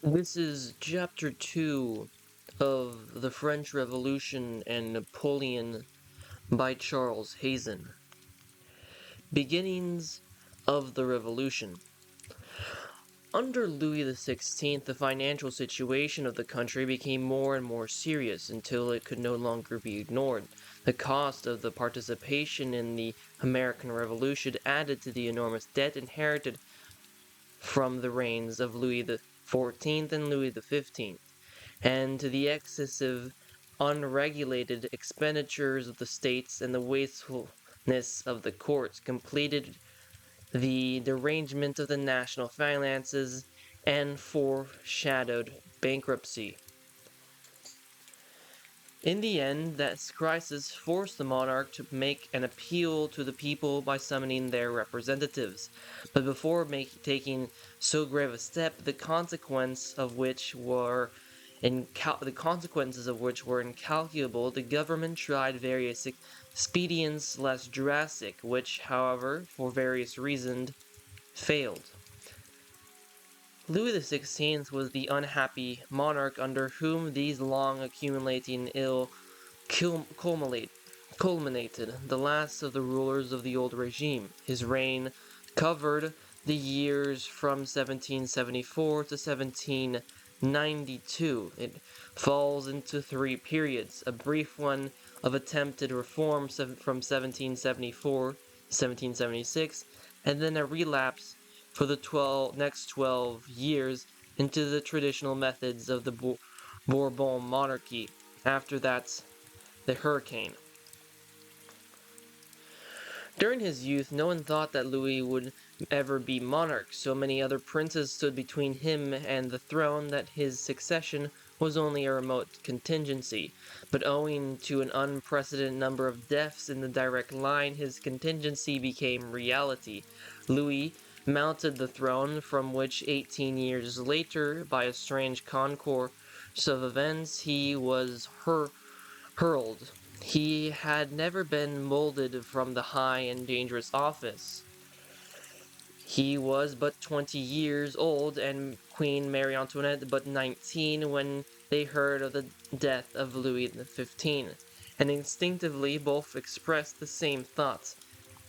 This is chapter 2 of The French Revolution and Napoleon by Charles Hazen. Beginnings of the Revolution. Under Louis XVI, the financial situation of the country became more and more serious until it could no longer be ignored. The cost of the participation in the American Revolution added to the enormous debt inherited from the reigns of Louis XIV and Louis XV. And to the excessive, unregulated expenditures of the states and the wastefulness of the courts completed the derangement of the national finances and foreshadowed bankruptcy. In the end, that crisis forced the monarch to make an appeal to the people by summoning their representatives. But before taking so grave a step, the consequences of which were incalculable, the government tried various expedients less drastic, which, however, for various reasons, failed. Louis XVI was the unhappy monarch under whom these long accumulating ill culminated, the last of the rulers of the old regime. His reign covered the years from 1774 to 1792. It falls into three periods: a brief one of attempted reform from 1774 to 1776, and then a relapse for the next 12 years into the traditional methods of the Bourbon monarchy. After that, the hurricane. During his youth, no one thought that Louis would ever be monarch. So many other princes stood between him and the throne that his succession was only a remote contingency. But owing to an unprecedented number of deaths in the direct line, his contingency became reality. Louis mounted the throne, from which 18 years later, by a strange concourse of events, he was hurled. He had never been molded from the high and dangerous office. He was but 20 years old, and Queen Marie Antoinette but 19 when they heard of the death of Louis XV, and instinctively both expressed the same thoughts.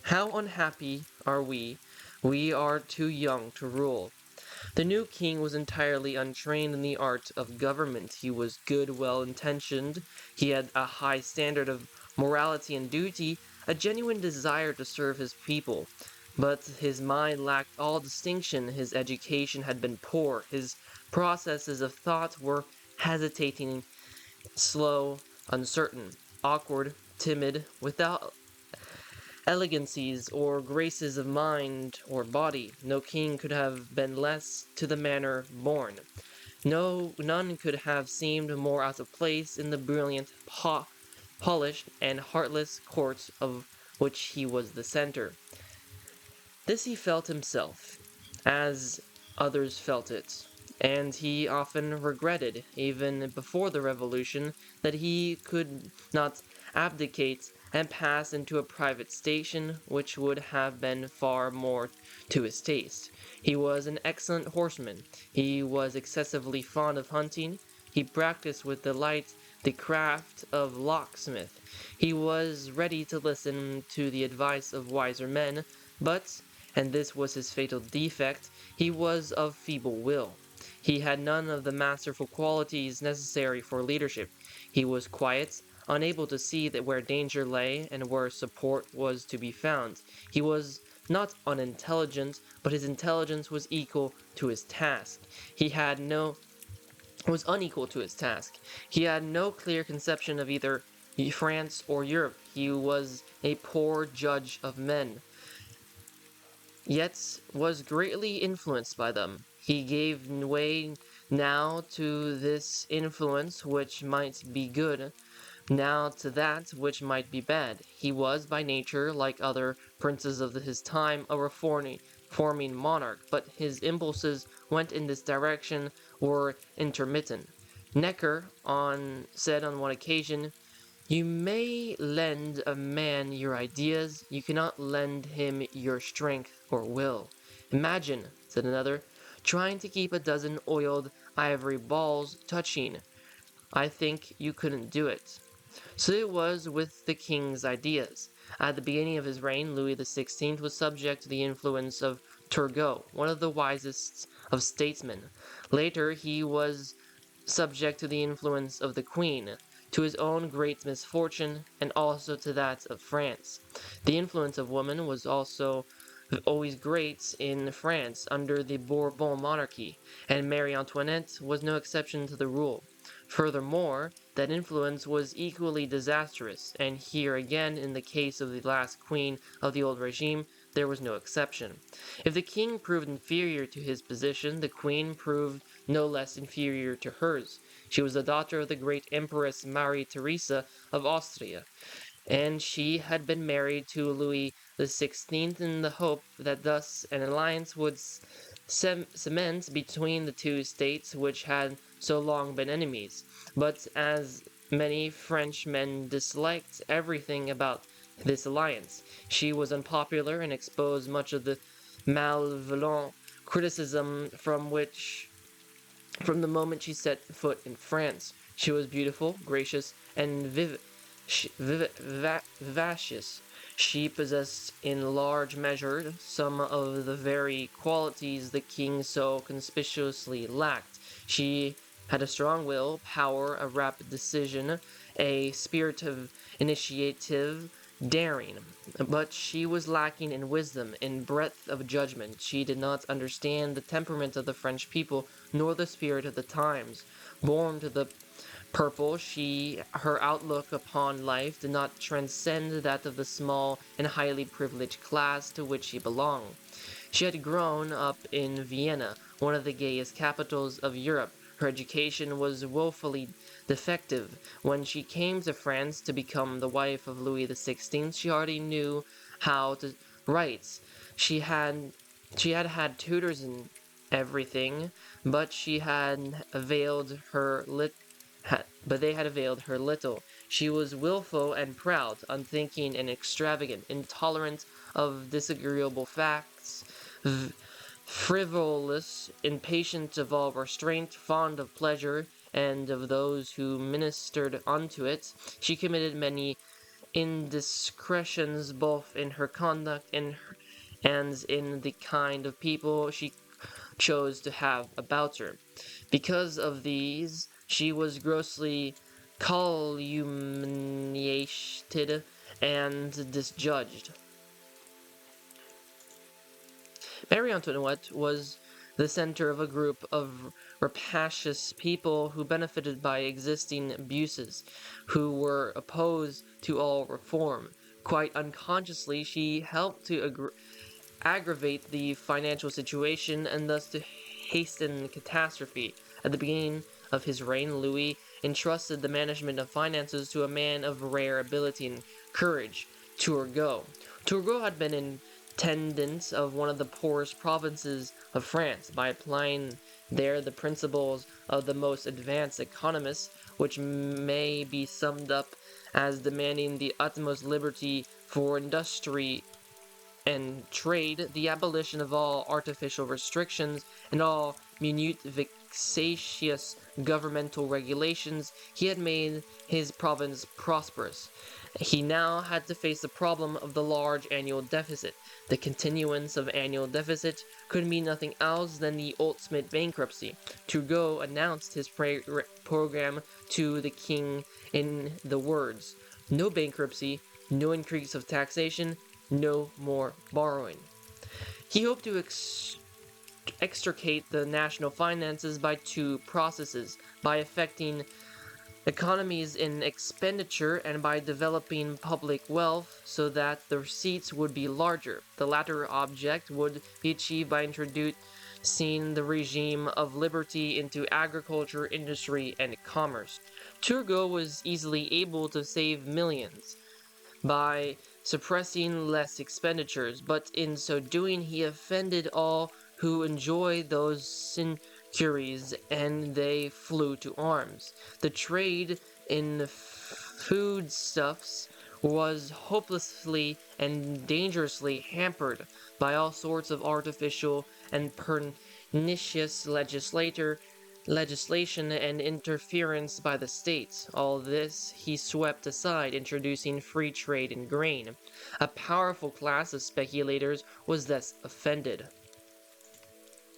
How unhappy are we! We are too young to rule. The new king was entirely untrained in the art of government. He was good, well-intentioned. He had a high standard of morality and duty, a genuine desire to serve his people. But his mind lacked all distinction. His education had been poor. His processes of thought were hesitating, slow, uncertain, awkward, timid, without elegancies or graces of mind or body. No king could have been less to the manner born. None could have seemed more out of place in the brilliant, polished, and heartless court of which he was the center. This he felt himself, as others felt it, and he often regretted, even before the Revolution, that he could not abdicate and pass into a private station which would have been far more to his taste. He was an excellent horseman. He was excessively fond of hunting. He practiced with delight the craft of locksmith. He was ready to listen to the advice of wiser men, but, and this was his fatal defect, he was of feeble will. He had none of the masterful qualities necessary for leadership. He was quiet, unable to see that where danger lay and where support was to be found. He was not unintelligent, but his intelligence was equal to his task. Was unequal to his task. He had no clear conception of either France or Europe. He was a poor judge of men, yet was greatly influenced by them. He gave way now to this influence which might be good, now to that which might be bad. He was by nature, like other princes of his time, a reforming monarch, but his impulses went in this direction were intermittent. Necker said on one occasion, "You may lend a man your ideas, you cannot lend him your strength or will." "Imagine," said another, trying to keep a dozen oiled ivory balls touching. I think you couldn't do it. So it was with the king's ideas. At the beginning of his reign, Louis XVI was subject to the influence of Turgot, one of the wisest of statesmen. Later, he was subject to the influence of the Queen, to his own great misfortune, and also to that of France. The influence of women was also always great in France under the Bourbon monarchy, and Marie Antoinette was no exception to the rule. Furthermore, that influence was equally disastrous, and here again, in the case of the last queen of the old regime, there was no exception. If the king proved inferior to his position, the queen proved no less inferior to hers. She was the daughter of the great Empress Maria Theresa of Austria, and she had been married to Louis XVI in the hope that thus an alliance would cement between the two states which had so long been enemies. But as many Frenchmen disliked everything about this alliance, she was unpopular and exposed much of the malevolent criticism from the moment she set foot in France. She was beautiful, gracious, and vivacious. She possessed in large measure some of the very qualities the king so conspicuously lacked. She had a strong will, power, a rapid decision, a spirit of initiative, daring, but she was lacking in wisdom, in breadth of judgment. She did not understand the temperament of the French people, nor the spirit of the times. Born to the purple, her outlook upon life did not transcend that of the small and highly privileged class to which she belonged. She had grown up in Vienna, one of the gayest capitals of Europe. Her education was woefully defective. When she came to France to become the wife of Louis XVI, she already knew how to write. She had tutors in everything, but she had availed her but they had availed her little. She was willful and proud, unthinking and extravagant, intolerant of disagreeable facts, frivolous, impatient of all restraint, fond of pleasure, and of those who ministered unto it. She committed many indiscretions both in her conduct and in the kind of people she chose to have about her. Because of these, she was grossly calumniated and disjudged. Marie Antoinette was the center of a group of rapacious people who benefited by existing abuses, who were opposed to all reform. Quite unconsciously, she helped to aggravate the financial situation and thus to hasten catastrophe. At the beginning of his reign, Louis entrusted the management of finances to a man of rare ability and courage, Turgot. Turgot had been intendant of one of the poorest provinces of France. By applying there the principles of the most advanced economists, which may be summed up as demanding the utmost liberty for industry and trade, the abolition of all artificial restrictions, and all minute vexatious governmental regulations, he had made his province prosperous. He now had to face the problem of the large annual deficit. The continuance of annual deficit could mean nothing else than the ultimate bankruptcy. Turgot announced his program to the king in the words, "No bankruptcy, no increase of taxation, no more borrowing." He hoped to extricate the national finances by two processes: by effecting economies in expenditure and by developing public wealth so that the receipts would be larger. The latter object would be achieved by introducing the regime of liberty into agriculture, industry, and commerce. Turgot was easily able to save millions by suppressing less expenditures, but in so doing he offended all who enjoyed those sinecures, and they flew to arms. The trade in foodstuffs was hopelessly and dangerously hampered by all sorts of artificial and pernicious legislation and interference by the state. All this he swept aside, introducing free trade in grain. A powerful class of speculators was thus offended.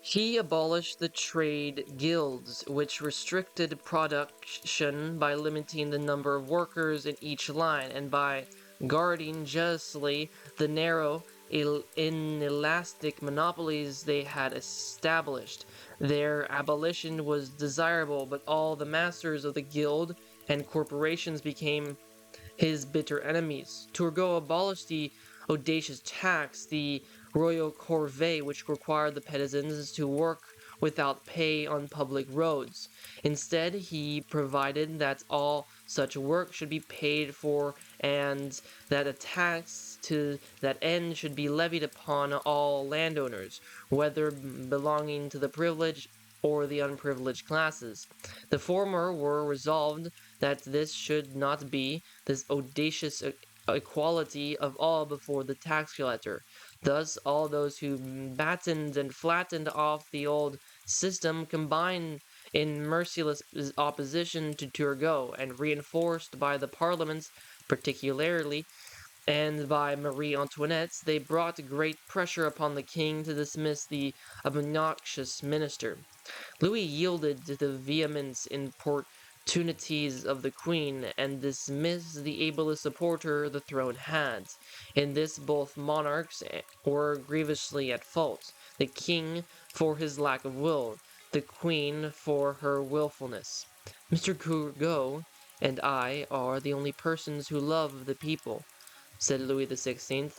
He abolished the trade guilds, which restricted production by limiting the number of workers in each line and by guarding justly the narrow, inelastic monopolies they had established. Their abolition was desirable, but all the masters of the guild and corporations became his bitter enemies. Turgot abolished the audacious tax, the royal corvée, which required the peasants to work without pay on public roads. Instead, he provided that all such work should be paid for and that a tax to that end should be levied upon all landowners, whether belonging to the privileged or the unprivileged classes. The former were resolved that this should not be, this audacious equality of all before the tax collector. Thus, all those who battened and flattened off the old system combined in merciless opposition to Turgot, and reinforced by the parliaments, particularly, and by Marie Antoinette, they brought great pressure upon the king to dismiss the obnoxious minister. Louis yielded to the vehement importunities of the queen and dismissed the ablest supporter the throne had. In this both monarchs were grievously at fault, the king for his lack of will, the queen for her wilfulness. Mr. Turgot and I are the only persons who love the people, said Louis XVI,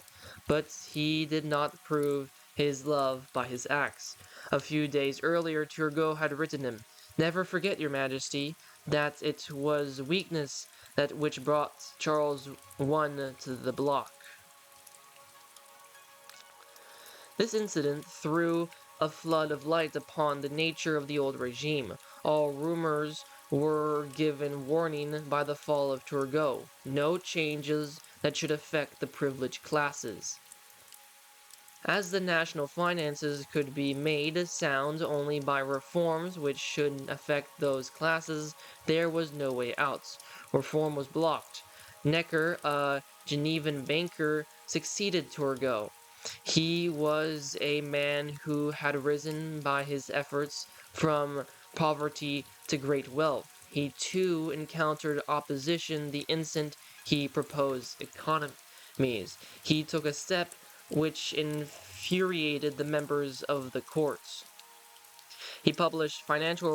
but he did not prove his love by his acts. A few days earlier, Turgot had written him, "Never forget, your majesty, that it was weakness that which brought Charles I to the block." This incident threw a flood of light upon the nature of the old regime. All rumors were given warning by the fall of Turgot. No changes that should affect the privileged classes. As the national finances could be made sound only by reforms which should affect those classes, there was no way out. Reform was blocked. Necker, a Genevan banker, succeeded Turgot. He was a man who had risen by his efforts from poverty to great wealth. He too encountered opposition the instant he proposed economies. He took a step which infuriated the members of the courts. He published a financial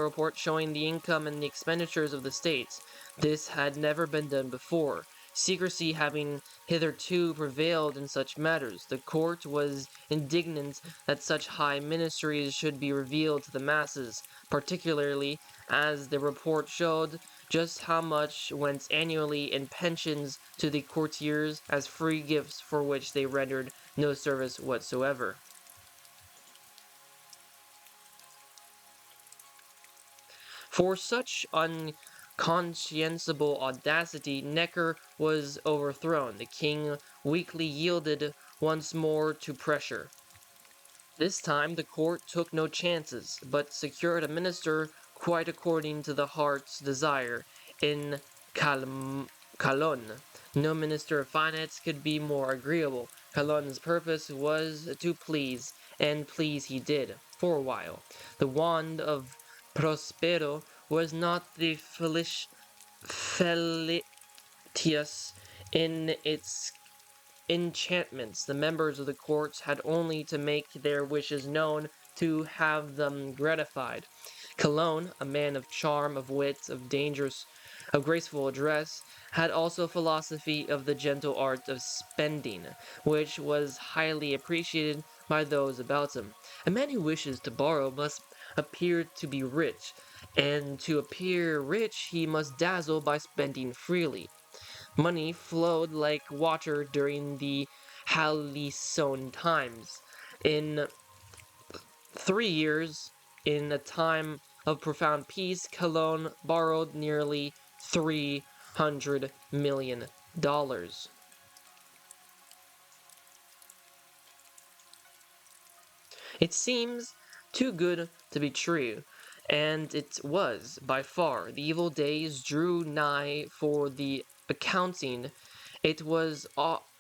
report showing the income and the expenditures of the states. This had never been done before. Secrecy having hitherto prevailed in such matters, the court was indignant that such high ministries should be revealed to the masses, particularly as the report showed just how much went annually in pensions to the courtiers as free gifts for which they rendered no service whatsoever. For such unconscionable audacity, Necker was overthrown. The king weakly yielded once more to pressure. This time the court took no chances, but secured a minister quite according to the heart's desire in Calonne. No minister of finance could be more agreeable. Calonne's purpose was to please, and please he did, for a while. The wand of Prospero was not the felicitas in its enchantments. The members of the courts had only to make their wishes known to have them gratified. Calonne, a man of charm, of wit, of graceful address, had also philosophy of the gentle art of spending, which was highly appreciated by those about him. A man who wishes to borrow must appear to be rich, and to appear rich he must dazzle by spending freely. Money flowed like water during the halcyon times. In 3 years, in a time of profound peace, Calonne borrowed nearly $300 million. It seems too good to be true, and it was, by far. The evil days drew nigh for the accounting. It was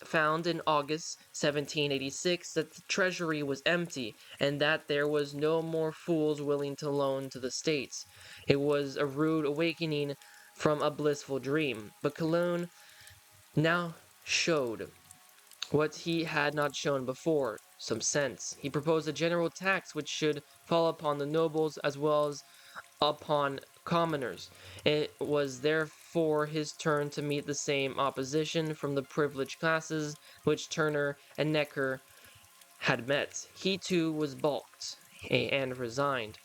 found in August 1786 that the treasury was empty, and that there was no more fools willing to loan to the states. It was a rude awakening from a blissful dream. But Cologne now showed what he had not shown before, some sense. He proposed a general tax which should fall upon the nobles as well as upon commoners. It was therefore his turn to meet the same opposition from the privileged classes which Turner and Necker had met. He too was balked and resigned.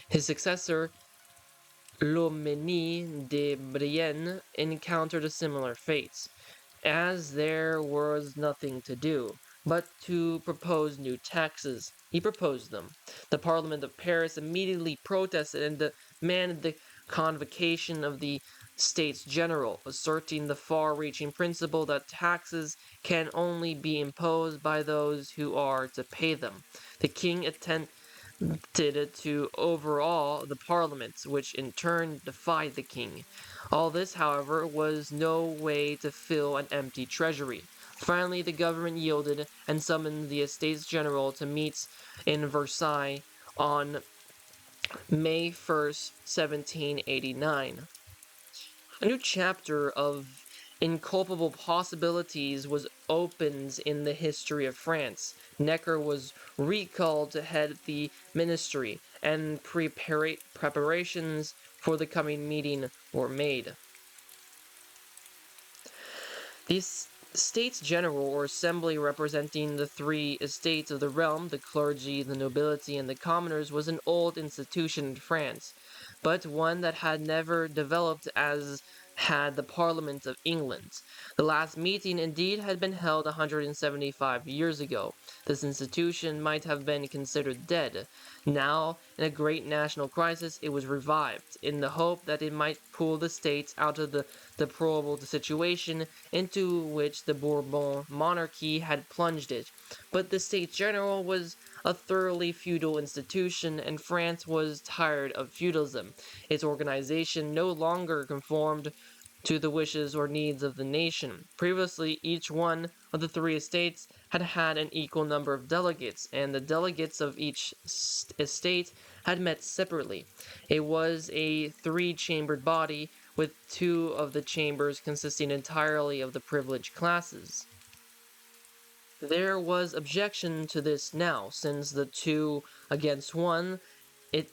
His successor, Loménie de Brienne, encountered a similar fate, as there was nothing to do but to propose new taxes. He proposed them. The Parliament of Paris immediately protested and demanded the convocation of the States General, asserting the far-reaching principle that taxes can only be imposed by those who are to pay them. The king attempted to overawe the Parliament, which in turn defied the king. All this, however, was no way to fill an empty treasury. Finally, the government yielded and summoned the Estates General to meet in Versailles on May 1st, 1789. A new chapter of inculpable possibilities was opened in the history of France. Necker was recalled to head the ministry, and preparations for the coming meeting were made. The States General, or assembly representing the three estates of the realm, the clergy, the nobility, and the commoners, was an old institution in France, but one that had never developed as had the Parliament of England. The last meeting, indeed, had been held 175 years ago. This institution might have been considered dead. Now, in a great national crisis, it was revived, in the hope that it might pull the states out of the deplorable situation into which the Bourbon monarchy had plunged it. But the States General was a thoroughly feudal institution, and France was tired of feudalism. Its organization no longer conformed to the wishes or needs of the nation. Previously, each one of the three estates had had an equal number of delegates, and the delegates of each estate had met separately. It was a three-chambered body, with two of the chambers consisting entirely of the privileged classes. There was objection to this now, since with two against one, it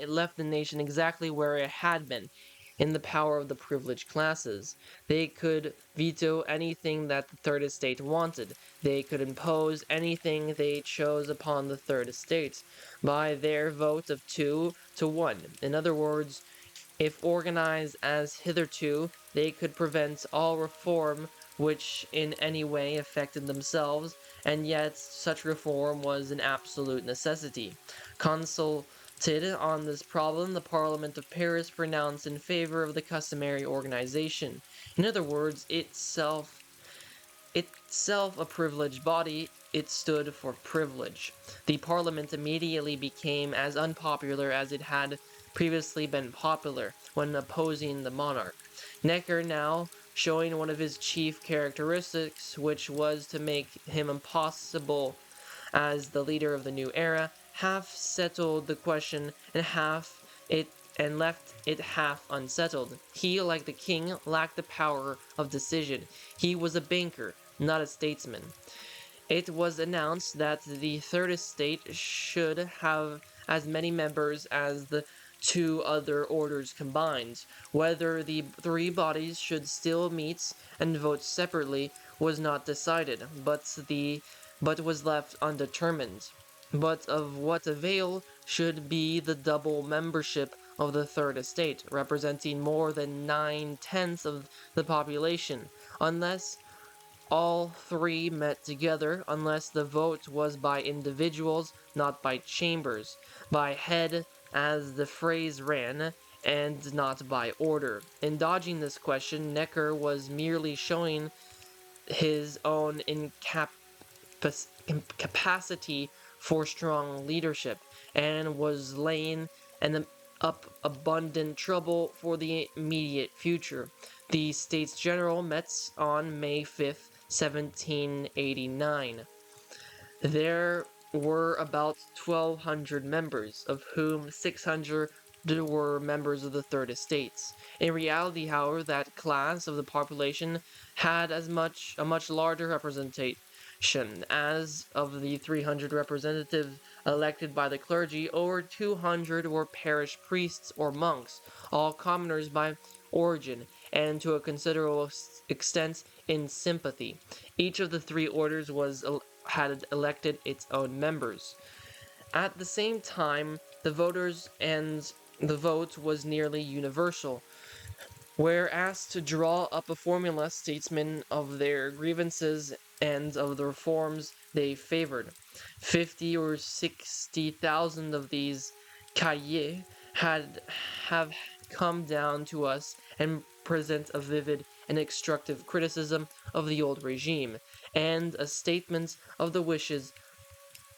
left the nation exactly where it had been, in the power of the privileged classes. They could veto anything that the third estate wanted. They could impose anything they chose upon the third estate by their vote of 2-1. In other words, if organized as hitherto, they could prevent all reform which in any way affected themselves, and yet such reform was an absolute necessity. Consulted on this problem, the Parliament of Paris pronounced in favor of the customary organization. In other words, itself a privileged body, it stood for privilege. The Parliament immediately became as unpopular as it had previously been popular when opposing the monarch. Necker now showing one of his chief characteristics, which was to make him impossible as the leader of the new era, half settled the question and left it half unsettled. He, like the king, lacked the power of decision. He was a banker, not a statesman. It was announced that the third estate should have as many members as the two other orders combined. Whether the three bodies should still meet and vote separately was not decided, but was left undetermined. But of what avail should be the double membership of the third estate, representing more than 9/10 of the population, unless all three met together, unless the vote was by individuals, not by chambers, by head, as the phrase ran, and not by order. In dodging this question, Necker was merely showing his own capacity for strong leadership, and was laying up abundant trouble for the immediate future. The States General met on May 5th, 1789. There were about 1,200 members, of whom 600 were members of the Third Estates. In reality, however, that class of the population had a much larger representation. As of the 300 representatives elected by the clergy, over 200 were parish priests or monks, all commoners by origin, and to a considerable extent in sympathy. Each of the three orders had elected its own members. At the same time, the voters and the vote was nearly universal. Were asked to draw up a formula statesmen of their grievances and of the reforms they favored. 50 or 60,000 of these cahiers have come down to us and present a vivid and instructive criticism of the old regime, and a statement of the wishes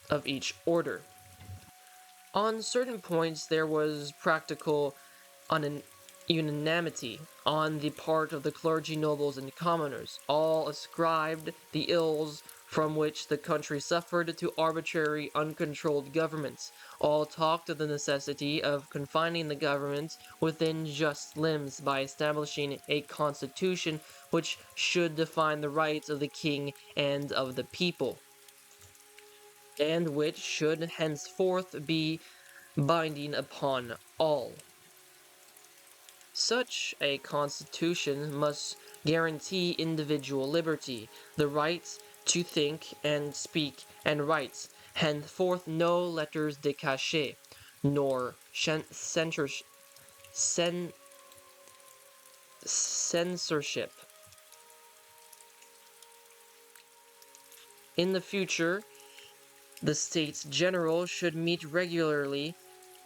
of each order. On certain points there was practical unanimity on the part of the clergy, nobles, and commoners. All ascribed the ills from which the country suffered to arbitrary, uncontrolled governments. All talked of the necessity of confining the government within just limits by establishing a constitution which should define the rights of the king and of the people, and which should henceforth be binding upon all. Such a constitution must guarantee individual liberty, the right to think and speak and write, henceforth no letters de cachet, nor censorship. In the future, the States General should meet regularly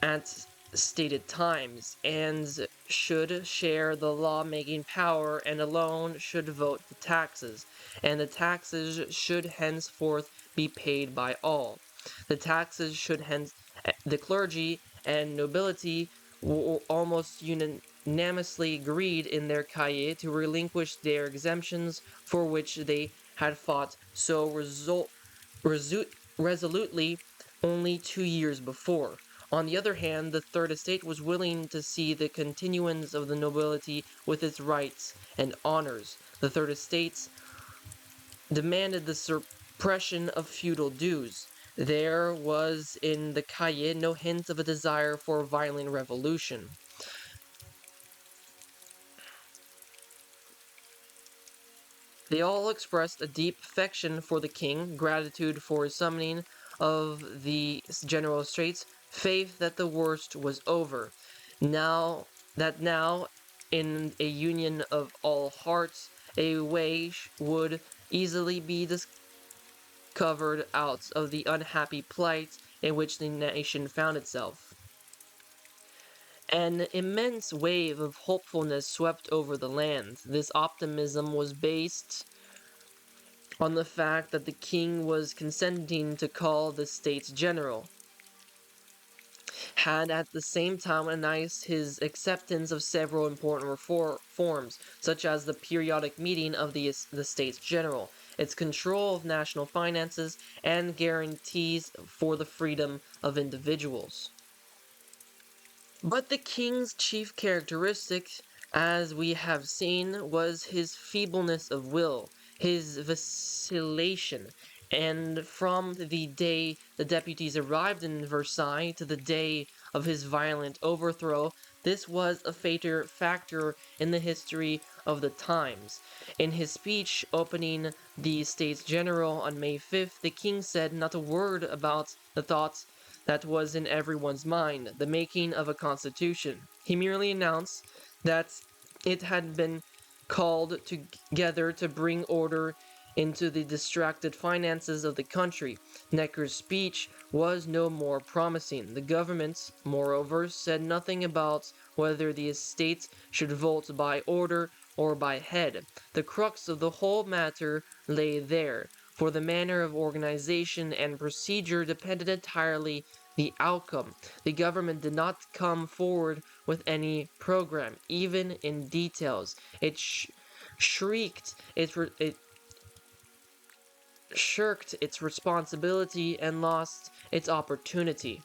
at stated times, and should share the law-making power, and alone should vote the taxes, and the taxes should henceforth be paid by all. The taxes should the clergy and nobility were almost unanimously agreed in their cahier to relinquish their exemptions for which they had fought so resolutely only 2 years before. On the other hand, the Third Estate was willing to see the continuance of the nobility with its rights and honors. The Third Estate demanded the suppression of feudal dues. There was in the cahier no hint of a desire for a violent revolution. They all expressed a deep affection for the king, gratitude for his summoning of the General States, faith that the worst was over. Now, in a union of all hearts, a way would easily be discovered out of the unhappy plight in which the nation found itself. An immense wave of hopefulness swept over the land. This optimism was based on the fact that the king was consenting to call the States General, had at the same time announced his acceptance of several important reforms, such as the periodic meeting of the States General, its control of national finances, and guarantees for the freedom of individuals. But the king's chief characteristic, as we have seen, was his feebleness of will, his vacillation, and from the day the deputies arrived in Versailles to the day of his violent overthrow, this was a fatal factor in the history of the times. In his speech opening the States General on May 5th, the king said not a word about the thoughts that was in everyone's mind, the making of a constitution. He merely announced that it had been called together to bring order into the distracted finances of the country. Necker's speech was no more promising. The government, moreover, said nothing about whether the estates should vote by order or by head. The crux of the whole matter lay there. for the manner of organization and procedure depended entirely the outcome. The government did not come forward with any program, even in details. It shrieked it shirked its responsibility and lost its opportunity.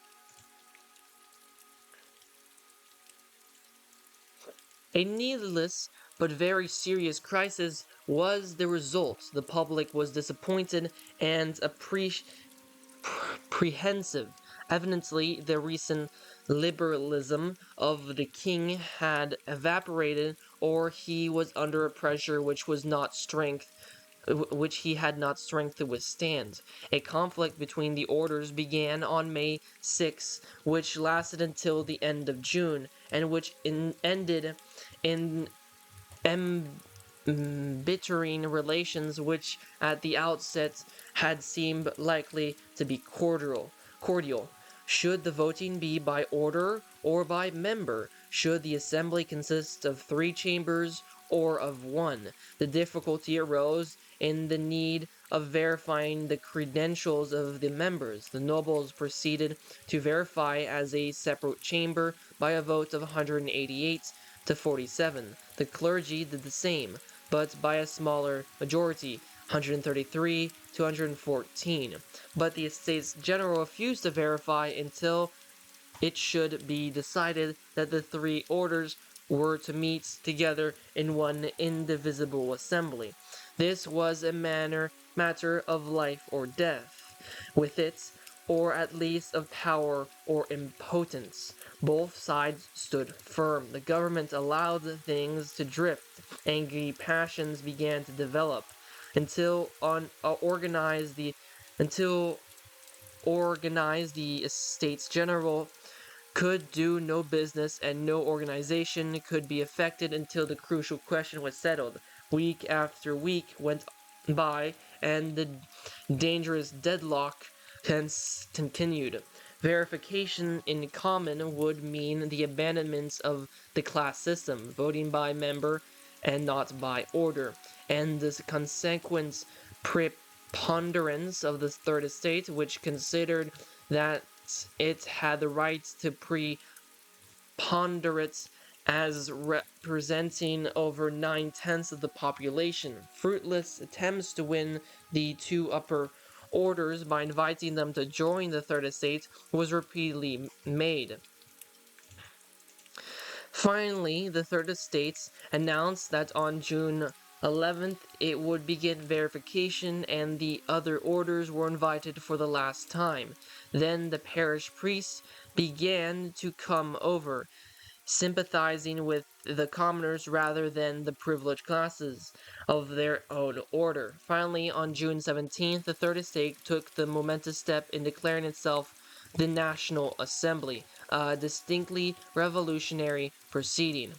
A needless but very serious crisis was the result. The public was disappointed and apprehensive. Evidently, the recent liberalism of the king had evaporated, or he was under a pressure which he had not strength to withstand. A conflict between the orders began on May 6, which lasted until the end of June, and which ended in embittering relations which at the outset had seemed likely to be cordial. Should the voting be by order or by member? Should the assembly consist of 3 chambers or of 1? The difficulty arose in the need of verifying the credentials of the members. The nobles proceeded to verify as a separate chamber by a vote of 188 to 47. The clergy did the same, but by a smaller majority, 133 to 114. But the Estates General refused to verify until it should be decided that the 3 orders were to meet together in one indivisible assembly. This was a matter of life or death. With it, or at least of power or impotence. Both sides stood firm. The government allowed things to drift. Angry passions began to develop until organized the Estates General could do no business and no organization could be effected until the crucial question was settled. Week after week went by and the dangerous deadlock continued. Verification in common would mean the abandonment of the class system, voting by member and not by order, and the consequent preponderance of the Third Estate, which considered that it had the right to preponderate as representing over 9/10 of the population. Fruitless attempts to win the 2 upper orders by inviting them to join the Third Estate was repeatedly made. Finally, the Third Estate announced that on June 11th it would begin verification and the other orders were invited for the last time. Then the parish priests began to come over, sympathizing with the commoners rather than the privileged classes of their own order. Finally, on June 17th, the Third Estate took the momentous step in declaring itself the National Assembly, a distinctly revolutionary proceeding.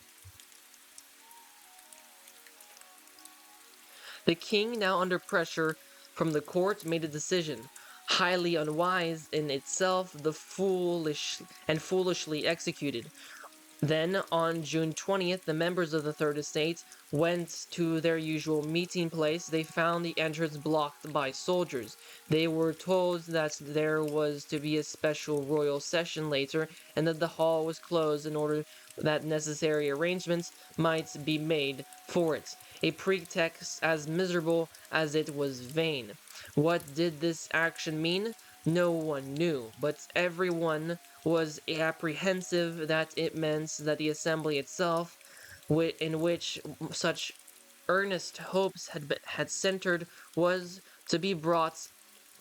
The king, now under pressure from the court, made a decision, highly unwise in itself, foolishly executed. Then, on June 20th, the members of the Third Estate went to their usual meeting place. They found the entrance blocked by soldiers. They were told that there was to be a special royal session later and that the hall was closed in order that necessary arrangements might be made for it. A pretext as miserable as it was vain. What did this action mean? No one knew, but everyone was apprehensive that it meant that the assembly itself, in which such earnest hopes had centered, was to be brought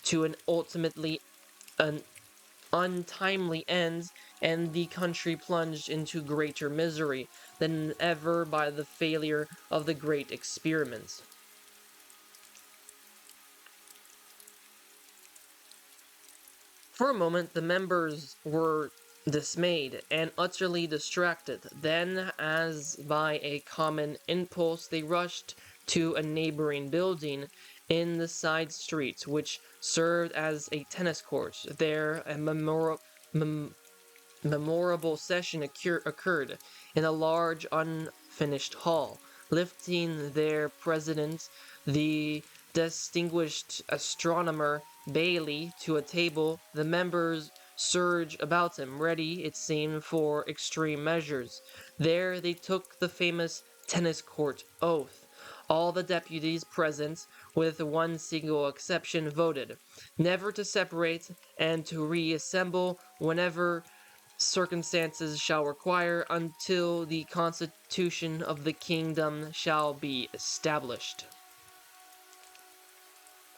to an ultimately untimely end, and the country plunged into greater misery than ever by the failure of the great experiment. For a moment the members were dismayed and utterly distracted. Then, as by a common impulse, they rushed to a neighboring building in the side street, which served as a tennis court. There a memorable session occurred in a large unfinished hall. Lifting their president, the distinguished astronomer Bailey to a table, the members surge about him, ready, it seemed, for extreme measures. There they took the famous tennis court oath. All the deputies present, with one single exception, voted never to separate and to reassemble whenever circumstances shall require, until the constitution of the kingdom shall be established.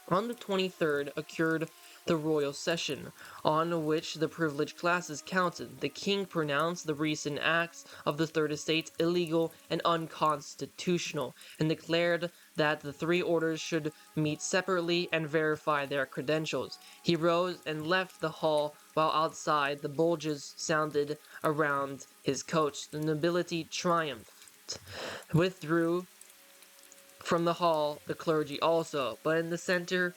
On the 23rd occurred the royal session, on which the privileged classes counted. The king pronounced the recent acts of the Third Estate illegal and unconstitutional, and declared that the three orders should meet separately and verify their credentials. He rose and left the hall, while outside the bulges sounded around his coach. The nobility triumphed, withdrew from the hall, the clergy also, but in the center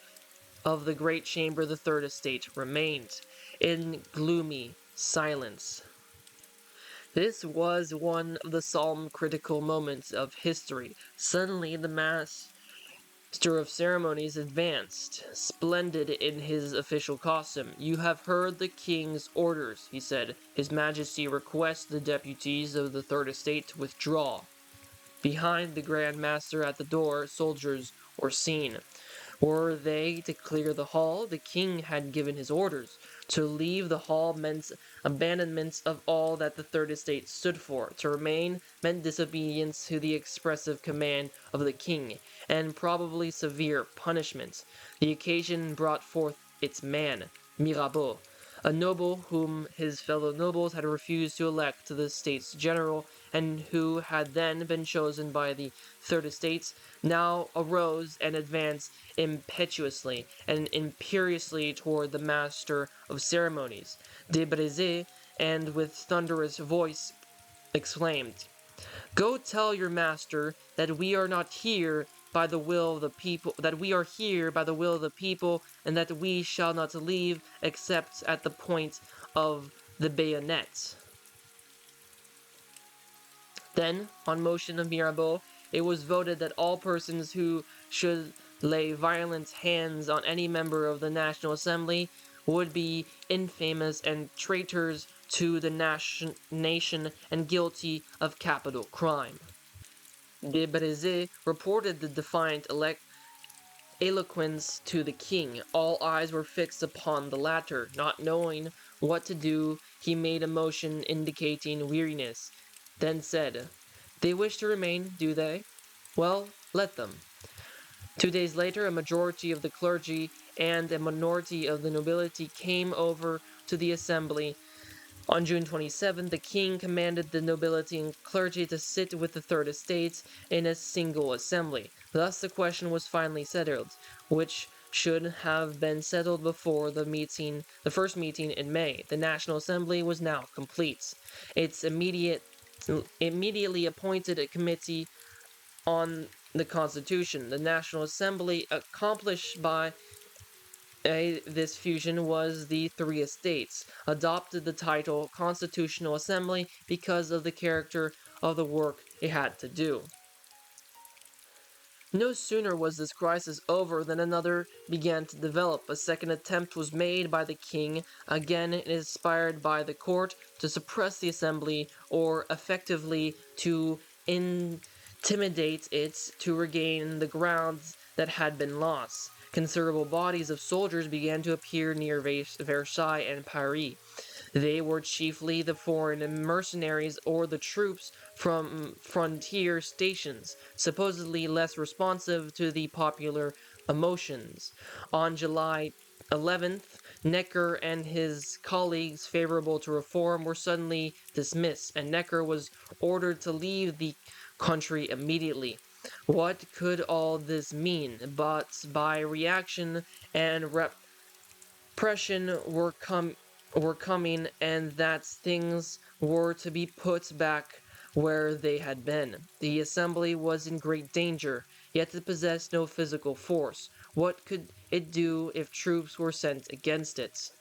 of the great chamber the Third Estate remained, in gloomy silence. This was one of the solemn critical moments of history. Suddenly the master of ceremonies advanced, splendid in his official costume. "You have heard the king's orders," he said. "His Majesty requests the deputies of the Third Estate to withdraw." Behind the Grand Master at the door, soldiers were seen. Were they to clear the hall? The king had given his orders. To leave the hall meant abandonment of all that the Third Estate stood for. To remain meant disobedience to the expressive command of the king, and probably severe punishment. The occasion brought forth its man, Mirabeau, a noble whom his fellow nobles had refused to elect to the States General, and who had then been chosen by the Third Estate, now arose and advanced impetuously and imperiously toward the master of ceremonies, de Brézé, and with thunderous voice exclaimed, "Go tell your master that we are not here by the will of the people, that we are here by the will of the people, and that we shall not leave except at the point of the bayonet." Then, on motion of Mirabeau, it was voted that all persons who should lay violent hands on any member of the National Assembly would be infamous and traitors to the nation and guilty of capital crime. De Brézé reported the defiant eloquence to the king. All eyes were fixed upon the latter. Not knowing what to do, he made a motion indicating weariness, then said, "They wish to remain, do they? Well, let them." 2 days later, a majority of the clergy and a minority of the nobility came over to the assembly. On June 27, the king commanded the nobility and clergy to sit with the Third Estate in a single assembly. Thus the question was finally settled, which should have been settled before the first meeting in May. The National Assembly was now complete. It immediately appointed a committee on the Constitution. The National Assembly, accomplished by this fusion, was the Three Estates, adopted the title Constitutional Assembly because of the character of the work it had to do. No sooner was this crisis over than another began to develop. A second attempt was made by the king, again inspired by the court, to suppress the assembly, or effectively to intimidate it to regain the grounds that had been lost. Considerable bodies of soldiers began to appear near Versailles and Paris. They were chiefly the foreign mercenaries or the troops from frontier stations, supposedly less responsive to the popular emotions. On July 11th, Necker and his colleagues favorable to reform were suddenly dismissed, and Necker was ordered to leave the country immediately. What could all this mean? But by reaction and repression were coming, and that things were to be put back where they had been. The assembly was in great danger, yet it possessed no physical force. What could it do if troops were sent against it?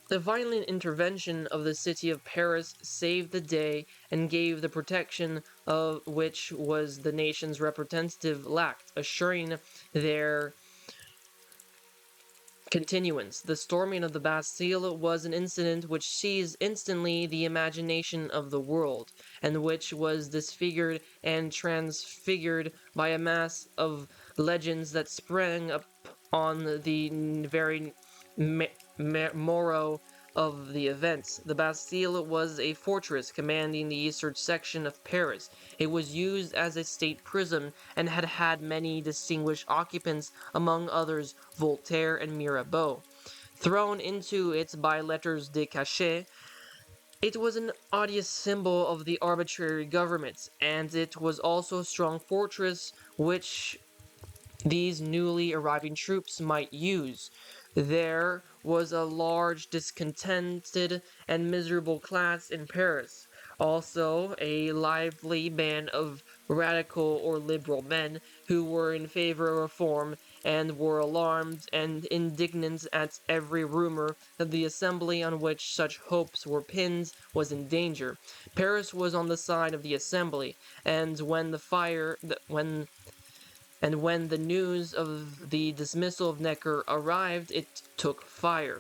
The violent intervention of the city of Paris saved the day and gave the protection of which was the nation's representative lacked, assuring their continuance. The storming of the Bastille was an incident which seized instantly the imagination of the world, and which was disfigured and transfigured by a mass of legends that sprang up on the very morrow of the events. The Bastille was a fortress commanding the eastern section of Paris. It was used as a state prison and had had many distinguished occupants, among others Voltaire and Mirabeau. Thrown into it by letters de cachet, it was an odious symbol of the arbitrary government, and it was also a strong fortress which these newly arriving troops might use. There was a large discontented and miserable class in Paris, also a lively band of radical or liberal men who were in favor of reform and were alarmed and indignant at every rumor that the assembly on which such hopes were pinned was in danger. Paris was on the side of the assembly, and when the news of the dismissal of Necker arrived, it took fire.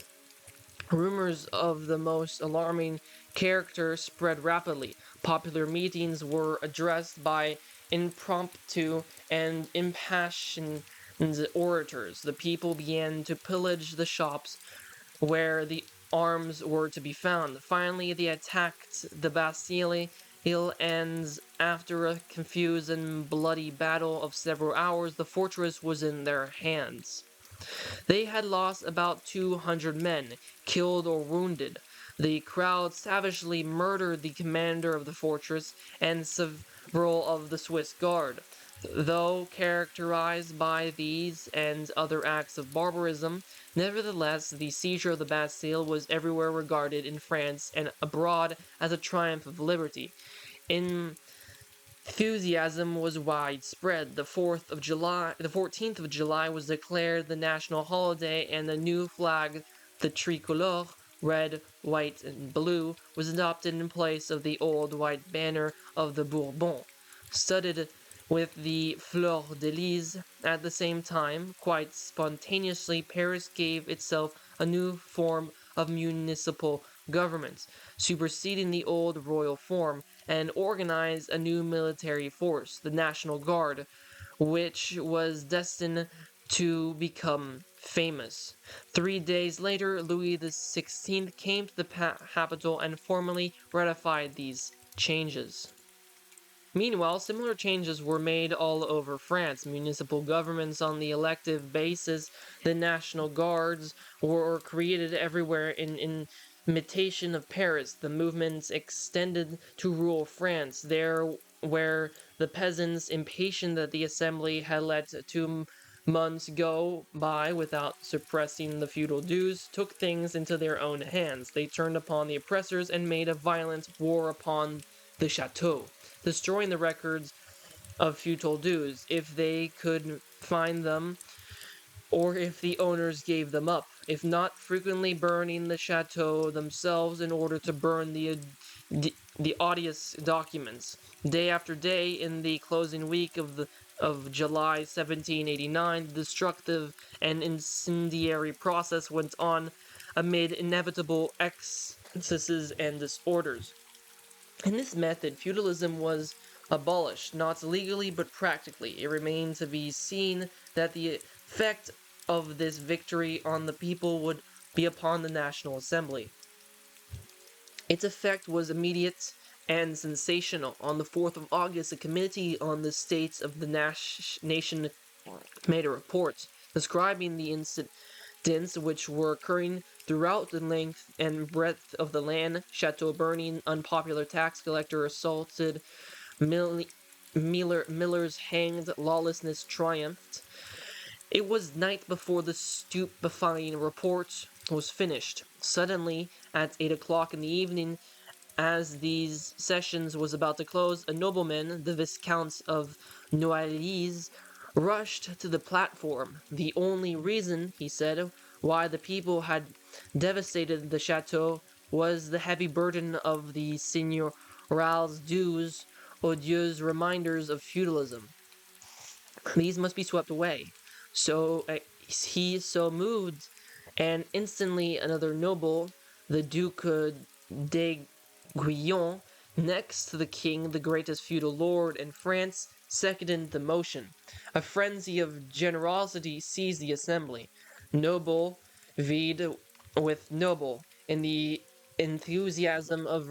Rumors of the most alarming character spread rapidly. Popular meetings were addressed by impromptu and impassioned orators. The people began to pillage the shops where the arms were to be found. Finally, they attacked the Bastille, and after a confused and bloody battle of several hours, the fortress was in their hands. They had lost about 200 men, killed or wounded. The crowd savagely murdered the commander of the fortress and several of the Swiss guard. Though characterized by these and other acts of barbarism, nevertheless the seizure of the Bastille was everywhere regarded in France and abroad as a triumph of liberty. Enthusiasm was widespread. The 14th of July was declared the national holiday, and the new flag, the tricolore, red, white, and blue, was adopted in place of the old white banner of the Bourbon, studded with the fleur de lis. At the same time, quite spontaneously, Paris gave itself a new form of municipal government, superseding the old royal form, and organized a new military force, the National Guard, which was destined to become famous. 3 days later, Louis XVI came to the capital and formally ratified these changes. Meanwhile, similar changes were made all over France. Municipal governments on the elective basis, the National Guards were created everywhere in imitation of Paris. The movements extended to rural France, there where the peasants, impatient that the assembly had let 2 months go by without suppressing the feudal dues, took things into their own hands. They turned upon the oppressors and made a violent war upon the Ch2, destroying the records of feudal dues if they could find them, or if the owners gave them up, if not, frequently burning the chateau themselves in order to burn the odious documents. Day after day, in the closing week of July 1789, the destructive and incendiary process went on amid inevitable excesses and disorders. In this method, feudalism was abolished, not legally but practically. It remained to be seen that the effect of this victory on the people would be upon the National Assembly. Its effect was immediate and sensational. On the 4th of August, a committee on the states of the nation made a report describing the incidents which were occurring throughout the length and breadth of the land: chateau burning, unpopular tax collector assaulted, millers hanged, lawlessness triumphed. It was night before the stupefying report was finished. Suddenly, at 8 o'clock in the evening, as these sessions was about to close, a nobleman, the Viscount of Noailles, rushed to the platform. The only reason, he said, why the people had devastated the Ch2 was the heavy burden of the seigneurial's dues, odious reminders of feudalism. These must be swept away. So he so moved, and instantly another noble, the Duc d'Aiguillon, next to the king, the greatest feudal lord in France, seconded the motion. A frenzy of generosity seized the assembly. Noble vied with noble in the enthusiasm of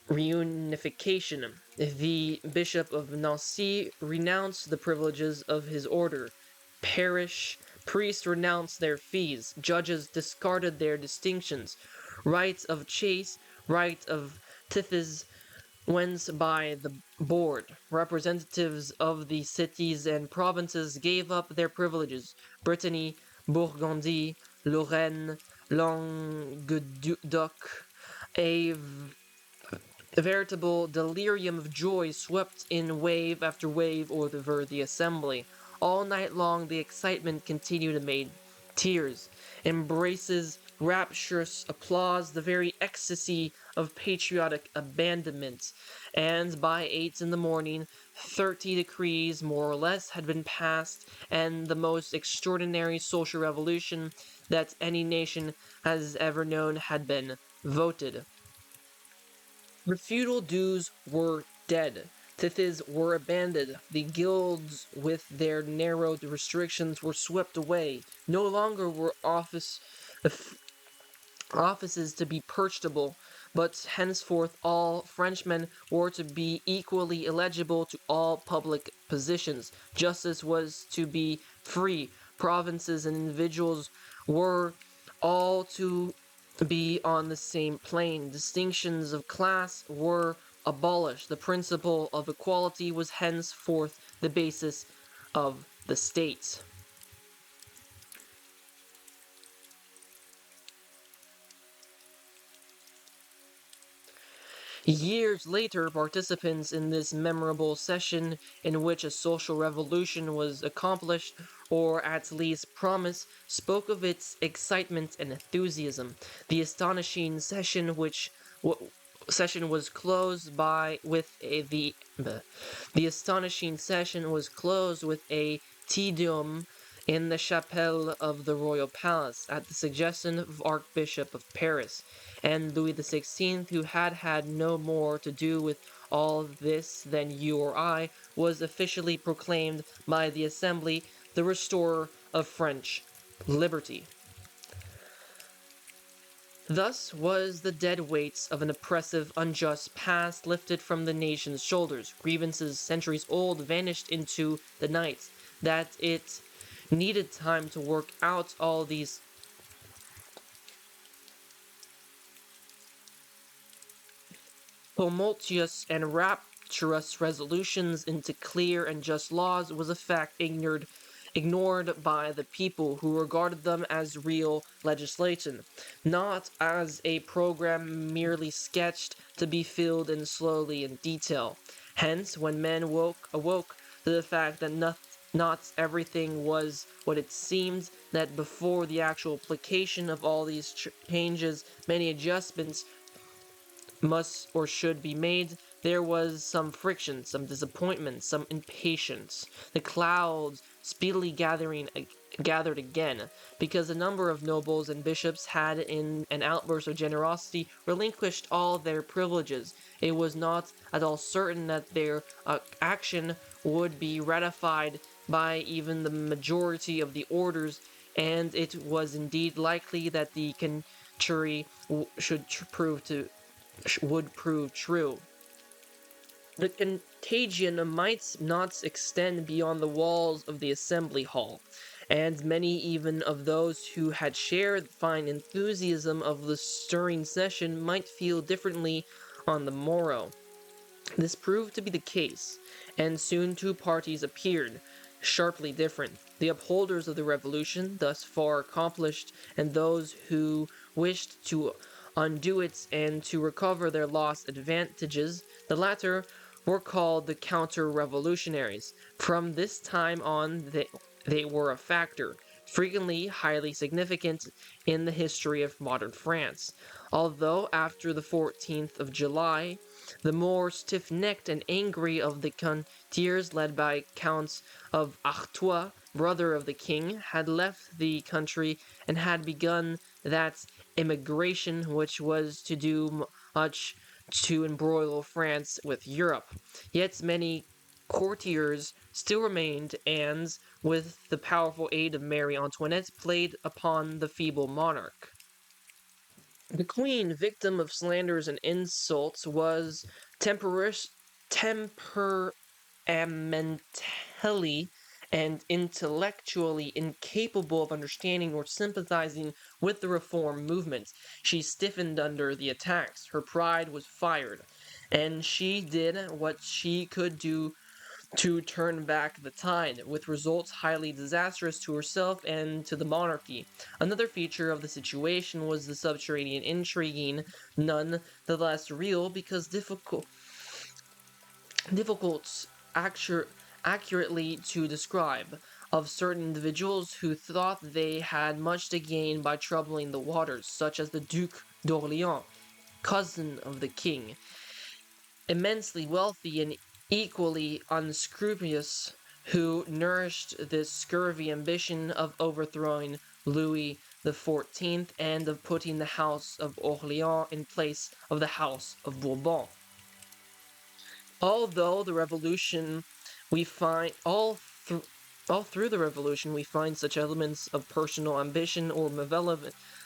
reunification. The Bishop of Nancy renounced the privileges of his order. Parish priests renounced their fees. Judges discarded their distinctions. Right of chase, right of tithes went by the board. Representatives of the cities and provinces gave up their privileges. Brittany, Burgundy, Lorraine, Languedoc, a veritable delirium of joy swept in wave after wave over the assembly. All night long the excitement continued amid tears, embraces, rapturous applause, the very ecstasy of patriotic abandonment. And by 8 in the morning, 30 decrees, more or less, had been passed, and the most extraordinary social revolution that any nation has ever known had been voted. The feudal dues were dead. Tithes were abandoned. The guilds, with their narrowed restrictions, were swept away. No longer were offices to be purchasable, but henceforth all Frenchmen were to be equally eligible to all public positions. Justice was to be free. Provinces and individuals were all to be on the same plane. Distinctions of class were abolished. The principle of equality was henceforth the basis of the state. Years later, participants in this memorable session, in which a social revolution was accomplished, or at least promised, spoke of its excitement and enthusiasm. The astonishing session session was closed by with the astonishing session was closed with a Te Deum in the chapelle of the royal palace at the suggestion of Archbishop of Paris, and Louis XVI, who had had no more to do with all this than you or I, was officially proclaimed by the Assembly the restorer of French liberty. Thus was the dead weight of an oppressive, unjust past lifted from the nation's shoulders. Grievances centuries old vanished into the night. That it needed time to work out all these tumultuous and rapturous resolutions into clear and just laws was a fact ignored by the people, who regarded them as real legislation, not as a program merely sketched to be filled in slowly in detail. Hence, when men awoke to the fact that not everything was what it seemed, that before the actual application of all these changes, many adjustments must or should be made, there was some friction, some disappointment, some impatience. The clouds speedily gathered again, because a number of nobles and bishops had, in an outburst of generosity, relinquished all their privileges. It was not at all certain that their action would be ratified by even the majority of the orders, and it was indeed likely that the century would prove true. The contagion might not extend beyond the walls of the assembly hall, and many even of those who had shared the fine enthusiasm of the stirring session might feel differently on the morrow. This proved to be the case, and soon two parties appeared, sharply different: the upholders of the revolution, thus far accomplished, and those who wished to undo it and to recover their lost advantages. The latter were called the counter-revolutionaries. From this time on, they were a factor, frequently highly significant in the history of modern France. Although after the 14th of July, the more stiff-necked and angry of the courtiers led by Count of Artois, brother of the king, had left the country and had begun that emigration which was to do much to embroil France with Europe. Yet many courtiers still remained and, with the powerful aid of Marie Antoinette, played upon the feeble monarch. The queen, victim of slanders and insults, was temperamentally and intellectually incapable of understanding or sympathizing with the reform movement. She stiffened under the attacks. Her pride was fired, and she did what she could do to turn back the tide, with results highly disastrous to herself and to the monarchy. Another feature of the situation was the subterranean intriguing, none the less real because difficult accurately to describe, of certain individuals who thought they had much to gain by troubling the waters, such as the Duc d'Orléans, cousin of the king, immensely wealthy and equally unscrupulous, who nourished this scurvy ambition of overthrowing Louis XIV and of putting the House of Orléans in place of the House of Bourbon. Although the revolution, we find all through the revolution, we find such elements of personal ambition or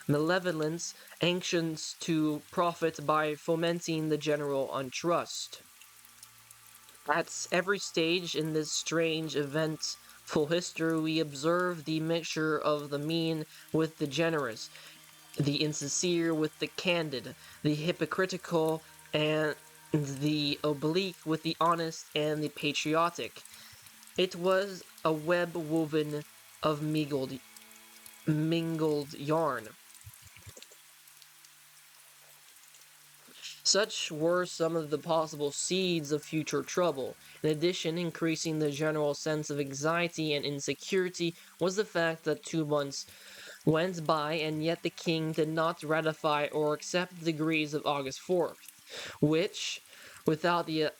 malevolence, anxious to profit by fomenting the general untrust. At every stage in this strange eventful history, we observe the mixture of the mean with the generous, the insincere with the candid, the hypocritical and the oblique with the honest and the patriotic. It was a web woven of mingled yarn. Such were some of the possible seeds of future trouble. In addition, increasing the general sense of anxiety and insecurity was the fact that 2 months went by and yet the king did not ratify or accept the decrees of August 4th, which, without the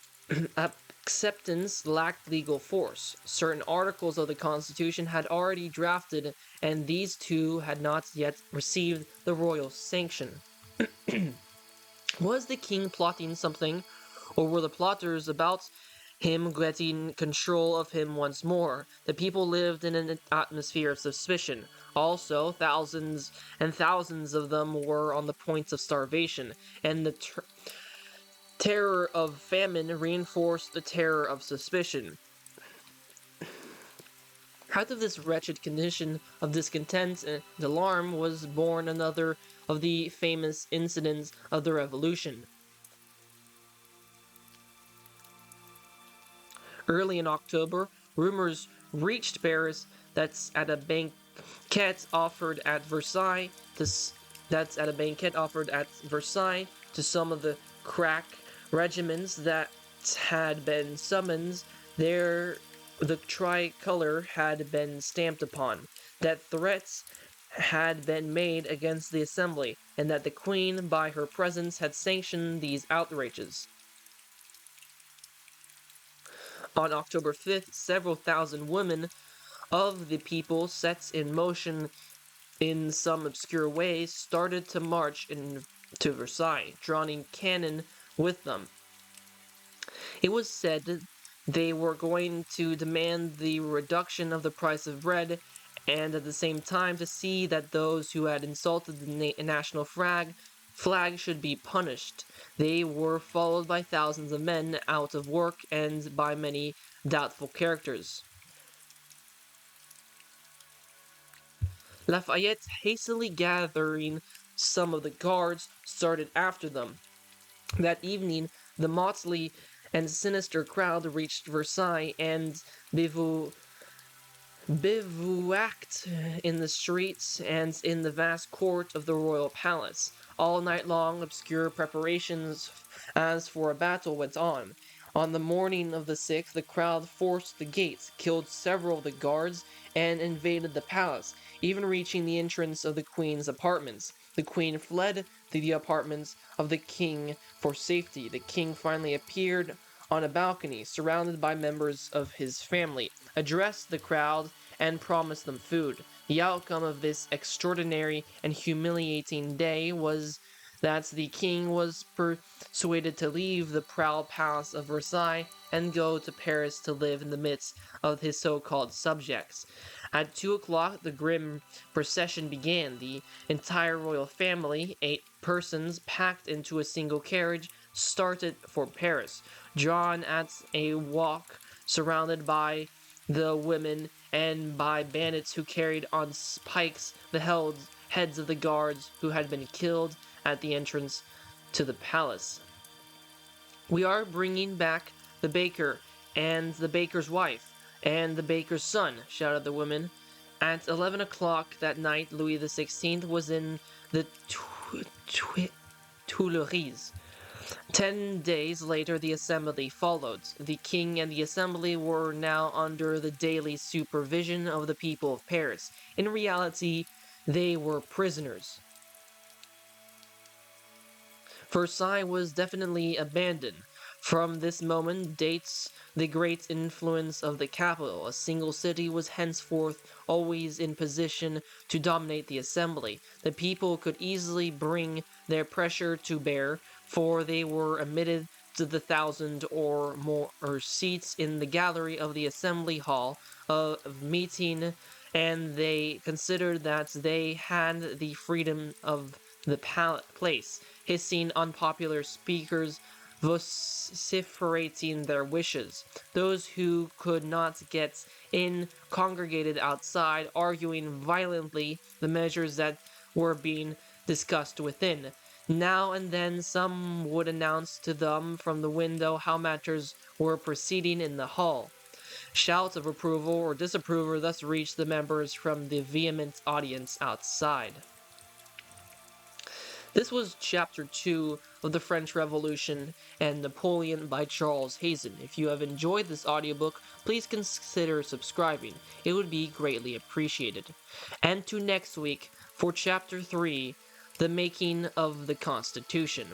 acceptance, lacked legal force. Certain articles of the Constitution had already drafted, and these too had not yet received the royal sanction. Was the king plotting something, or were the plotters about him getting control of him once more? The people lived in an atmosphere of suspicion. Also, thousands and thousands of them were on the point of starvation, and the terror of famine reinforced the terror of suspicion. Out of this wretched condition of discontent and alarm was born another of the famous incidents of the Revolution. Early in October, rumors reached Paris that at a banquet offered at Versailles to some of the crack regiments that had been summoned there, the tricolor had been stamped upon, that threats had been made against the assembly, and that the queen by her presence had sanctioned these outrages. On October 5th, several thousand women of the people, set in motion in some obscure way, started to march to Versailles, drawing cannon with them. It was said they were going to demand the reduction of the price of bread, and at the same time to see that those who had insulted the national flag should be punished. They were followed by thousands of men out of work and by many doubtful characters. Lafayette, hastily gathering some of the guards, started after them. That evening, the motley and sinister crowd reached Versailles and bivouacked in the streets and in the vast court of the royal palace. All night long, obscure preparations as for a battle went on. On the morning of the 6th, the crowd forced the gates, killed several of the guards, and invaded the palace, even reaching the entrance of the queen's apartments. The queen fled to the apartments of the king for safety. The king finally appeared on a balcony, surrounded by members of his family, addressed the crowd, and promised them food. The outcome of this extraordinary and humiliating day was that the king was persuaded to leave the proud palace of Versailles and go to Paris to live in the midst of his so-called subjects. At 2 o'clock, the grim procession began. The entire royal family, 8 persons packed into a single carriage, started for Paris, drawn at a walk, surrounded by the women and by bandits who carried on spikes the heads of the guards who had been killed at the entrance to the palace. We are bringing back the baker and the baker's wife and the baker's son, shouted the women. At 11 o'clock that night, Louis XVI was in the Tuileries. 10 days later, the assembly followed. The king and the assembly were now under the daily supervision of the people of Paris. In reality, they were prisoners. Versailles was definitely abandoned. From this moment dates the great influence of the capital. A single city was henceforth always in position to dominate the assembly. The people could easily bring their pressure to bear, for they were admitted to the 1,000 or more seats in the gallery of the assembly hall of meeting, and they considered that they had the freedom of the place, hissing unpopular speakers, vociferating their wishes. Those who could not get in congregated outside, arguing violently the measures that were being discussed within. Now and then some would announce to them from the window how matters were proceeding in the hall. Shouts of approval or disapproval thus reached the members from the vehement audience outside. This was Chapter 2 of the French Revolution and Napoleon by Charles Hazen. If you have enjoyed this audiobook, please consider subscribing. It would be greatly appreciated. And to next week for Chapter 3, The Making of the Constitution.